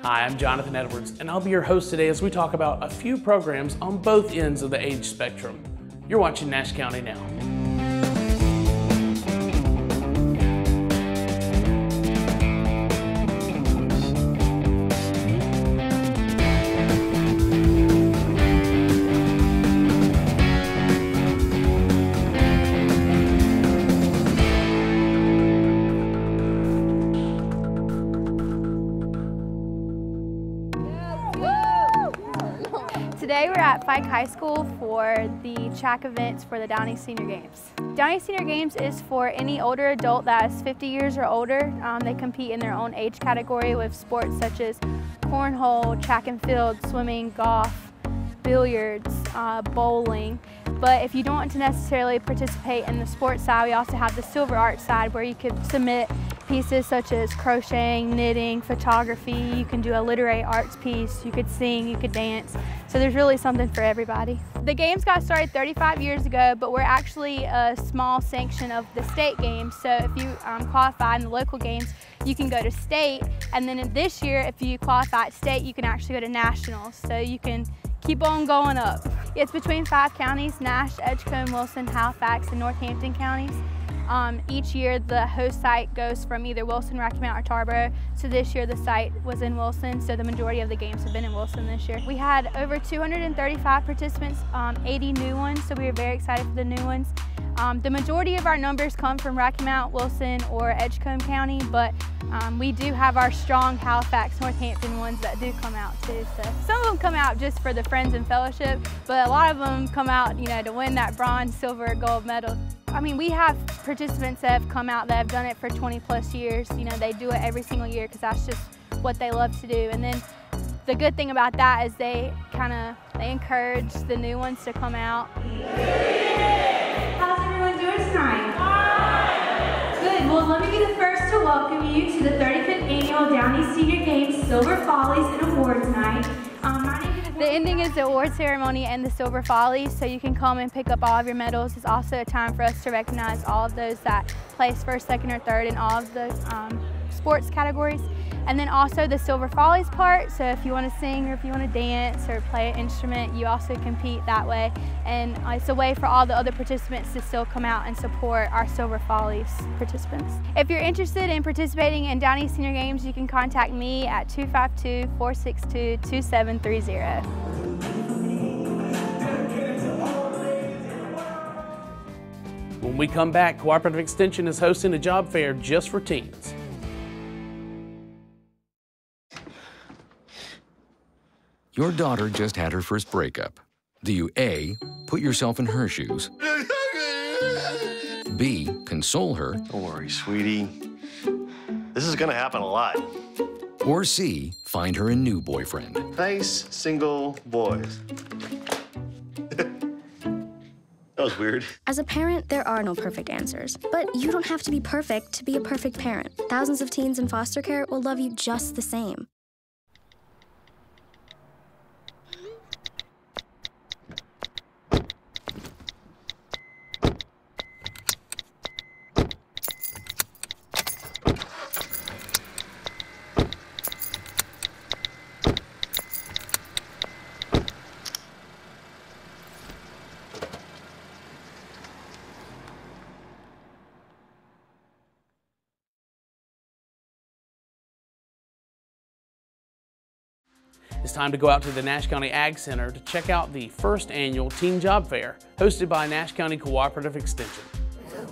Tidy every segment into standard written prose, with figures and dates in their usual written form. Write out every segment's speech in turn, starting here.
Hi, I'm Jonathan Edwards, and I'll be your host today as we talk about a few programs on both ends of the age spectrum. You're watching Nash County Now. Today we're at Fike High School for the track events for the Downey Senior Games. Downey Senior Games is for any older adult that is 50 years or older. They compete in their own age category with sports such as cornhole, track and field, swimming, golf, billiards, bowling. But if you don't want to necessarily participate in the sports side, we also have the silver art side where you could submit pieces such as crocheting, knitting, photography. You can do a literary arts piece, you could sing, you could dance. So there's really something for everybody. The games got started 35 years ago, but we're actually a small sanction of the state games. So if you qualify in the local games, you can go to state. And then this year, if you qualify at state, you can actually go to nationals. So you can keep on going up. It's between 5 counties: Nash, Edgecombe, Wilson, Halifax, and Northampton counties. Each year the host site goes from either Wilson, Rocky Mount, or Tarboro. So this year the site was in Wilson, so the majority of the games have been in Wilson this year. We had over 235 participants, 80 new ones, so we were very excited for the new ones. The majority of our numbers come from Rocky Mount, Wilson, or Edgecombe County, but we do have our strong Halifax, Northampton ones that do come out too. So some of them come out just for the friends and fellowship, but a lot of them come out, to win that bronze, silver, gold medal. I mean, we have participants that have come out that have done it for 20+ years. They do it every single year because that's just what they love to do. And then the good thing about that is they encourage the new ones to come out. How's everyone doing tonight? Good. Well, let me be the first to welcome you to the 35th Annual Downey Senior Games Silver Follies and Awards Night. The ending is the award ceremony and the Silver Follies, so you can come and pick up all of your medals. It's also a time for us to recognize all of those that placed first, second, or third in all of the sports categories. And then also the Silver Follies part, so if you want to sing or if you want to dance or play an instrument, you also compete that way. And it's a way for all the other participants to still come out and support our Silver Follies participants. If you're interested in participating in Downey Senior Games, you can contact me at 252-462-2730. When we come back, Cooperative Extension is hosting a job fair just for teens. Your daughter just had her first breakup. Do you A, put yourself in her shoes? B, console her? Don't worry, sweetie. This is gonna happen a lot. Or C, find her a new boyfriend? Nice, single boys. That was weird. As a parent, there are no perfect answers. But you don't have to be perfect to be a perfect parent. Thousands of teens in foster care will love you just the same. It's time to go out to the Nash County Ag Center to check out the first annual Teen Job Fair hosted by Nash County Cooperative Extension.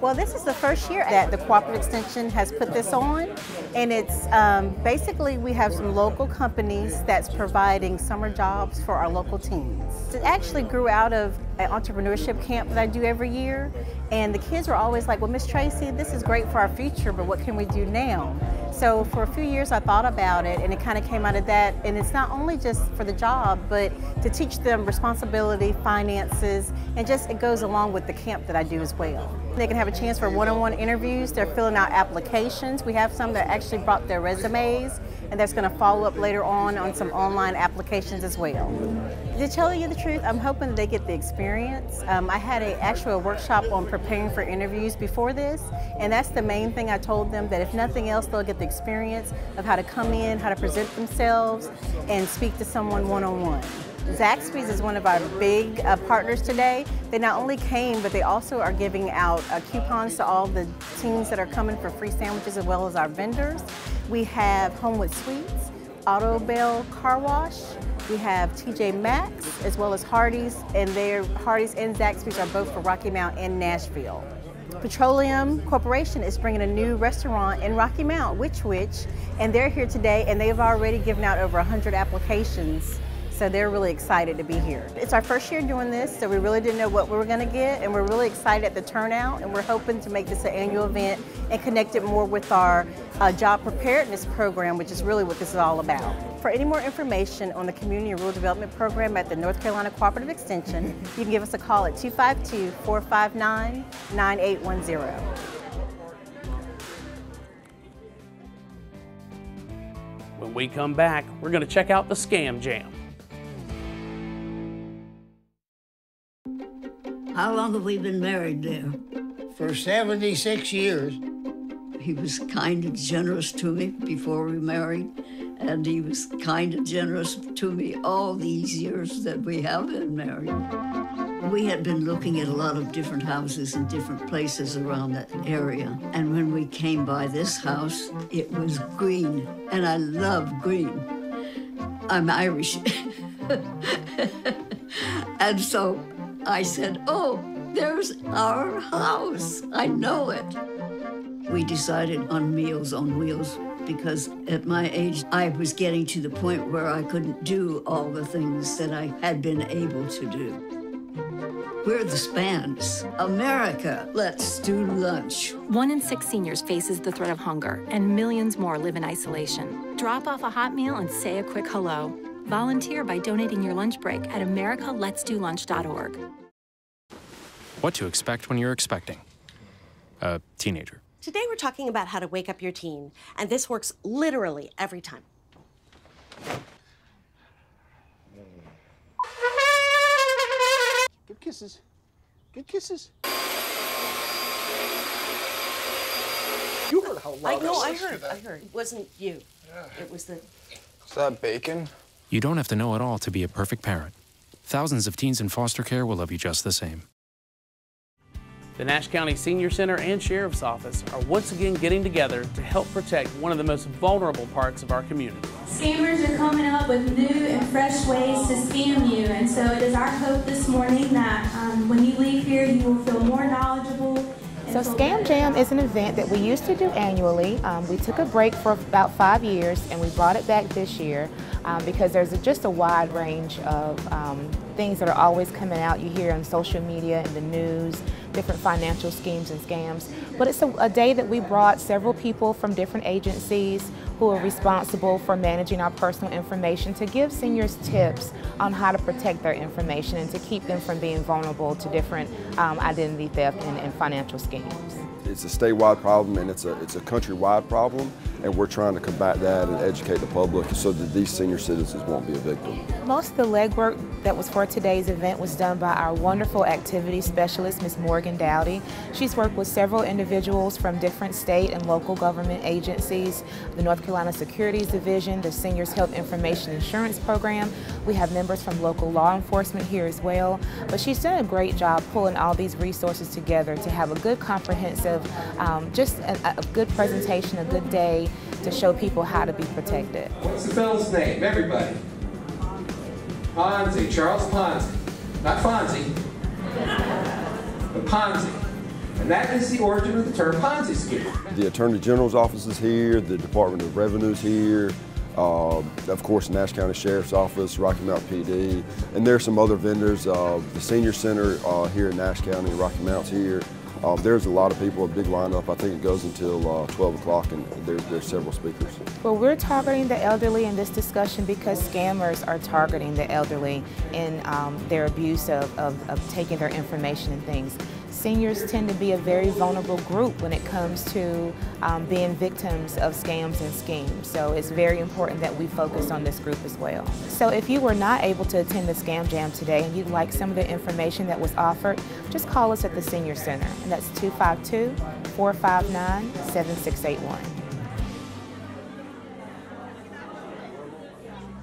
Well, this is the first year that the Cooperative Extension has put this on, and it's basically we have some local companies that's providing summer jobs for our local teens. It actually grew out of an entrepreneurship camp that I do every year, and the kids were always like, well, Miss Tracy, this is great for our future, but what can we do now? So for a few years I thought about it, and it kind of came out of that, and it's not only just for the job, but to teach them responsibility, finances, and just it goes along with the camp that I do as well. They can have a chance for one-on-one interviews. They're filling out applications. We have some that actually brought their resumes, and that's going to follow up later on some online applications as well. To tell you the truth, I'm hoping that they get the experience. I had an actual workshop on preparing for interviews before this, and that's the main thing I told them, that if nothing else, they'll get the experience of how to come in, how to present themselves, and speak to someone one-on-one. Zaxby's is one of our big partners today. They not only came, but they also are giving out coupons to all the teams that are coming for free sandwiches, as well as our vendors. We have Homewood Sweets, Auto Bell Car Wash. We have TJ Maxx, as well as Hardee's, and Hardee's and Zaxby's are both for Rocky Mount and Nashville. Petroleum Corporation is bringing a new restaurant in Rocky Mount, Which, and they're here today, and they've already given out over 100 applications. So they're really excited to be here. It's our first year doing this, so we really didn't know what we were going to get, and we're really excited at the turnout, and we're hoping to make this an annual event and connect it more with our job preparedness program, which is really what this is all about. For any more information on the Community and Rural Development Program at the North Carolina Cooperative Extension, you can give us a call at 252-459-9810. When we come back, we're going to check out the Scam Jam. How long have we been married there? For 76 years. He was kind and generous to me before we married, and he was kind and generous to me all these years that we have been married. We had been looking at a lot of different houses in different places around that area, and when we came by this house, it was green, and I love green. I'm Irish. And so I said, oh, there's our house. I know it. We decided on Meals on Wheels because at my age, I was getting to the point where I couldn't do all the things that I had been able to do. We're the Spans. America, let's do lunch. 1 in 6 seniors faces the threat of hunger, and millions more live in isolation. Drop off a hot meal and say a quick hello. Volunteer by donating your lunch break at americaletsdolunch.org. What to expect when you're expecting a teenager. Today we're talking about how to wake up your teen, and this works literally every time. Good kisses. Good kisses. You heard how loud I know, I I heard. It wasn't you. Yeah. It was the... Is that bacon? You don't have to know it all to be a perfect parent. Thousands of teens in foster care will love you just the same. The Nash County Senior Center and Sheriff's Office are once again getting together to help protect one of the most vulnerable parts of our community. Scammers are coming up with new and fresh ways to scam you, and so it is our hope this morning that when you leave here you will feel more knowledgeable. So Scam Jam is an event that we used to do annually. We took a break for about 5 years and we brought it back this year because there's just a wide range of things that are always coming out. You hear on social media and the news, different financial schemes and scams. But it's a day that we brought several people from different agencies who are responsible for managing our personal information to give seniors tips on how to protect their information and to keep them from being vulnerable to different identity theft and financial schemes. It's a statewide problem and it's a countrywide problem, and we're trying to combat that and educate the public so that these senior citizens won't be a victim. Most of the legwork that was for today's event was done by our wonderful activity specialist, Ms. Morgan Dowdy. She's worked with several individuals from different state and local government agencies, the North Carolina Securities Division, the Seniors Health Information Insurance Program. We have members from local law enforcement here as well. But she's done a great job pulling all these resources together to have a good comprehensive, just a good presentation, a good day to show people how to be protected. What's the fellow's name, everybody? Ponzi, Charles Ponzi. Not Fonzie, but Ponzi. And that is the origin of the term Ponzi scheme. The Attorney General's office is here, the Department of Revenue is here, of course Nash County Sheriff's Office, Rocky Mount PD, and there are some other vendors. The Senior Center here in Nash County, Rocky Mount's here. There's a lot of people, a big lineup. I think it goes until 12 o'clock, and there's several speakers. Well, we're targeting the elderly in this discussion because scammers are targeting the elderly in their abuse of taking their information and things. Seniors tend to be a very vulnerable group when it comes to being victims of scams and schemes. So it's very important that we focus on this group as well. So if you were not able to attend the Scam Jam today and you'd like some of the information that was offered, just call us at the Senior Center, and that's 252-459-7681.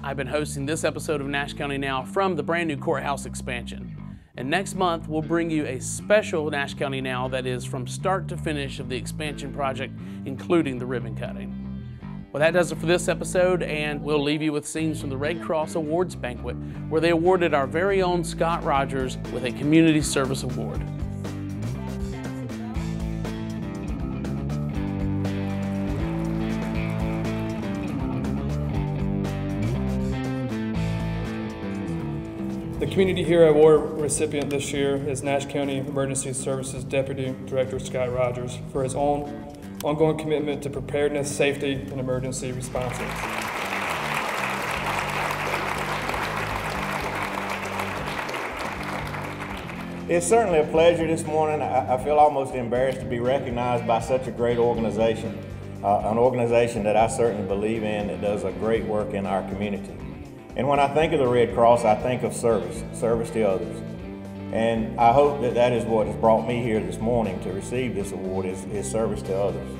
I've been hosting this episode of Nash County Now from the brand new courthouse expansion. And next month, we'll bring you a special Nash County Now that is from start to finish of the expansion project, including the ribbon cutting. Well, that does it for this episode, and we'll leave you with scenes from the Red Cross Awards Banquet, where they awarded our very own Scott Rogers with a Community Service Award. The Community Hero Award recipient this year is Nash County Emergency Services Deputy Director Scott Rogers for his ongoing commitment to preparedness, safety, and emergency responses. It's certainly a pleasure this morning. I feel almost embarrassed to be recognized by such a great organization, an organization that I certainly believe in, that does a great work in our community. And when I think of the Red Cross, I think of service to others. And I hope that that is what has brought me here this morning to receive this award, is service to others.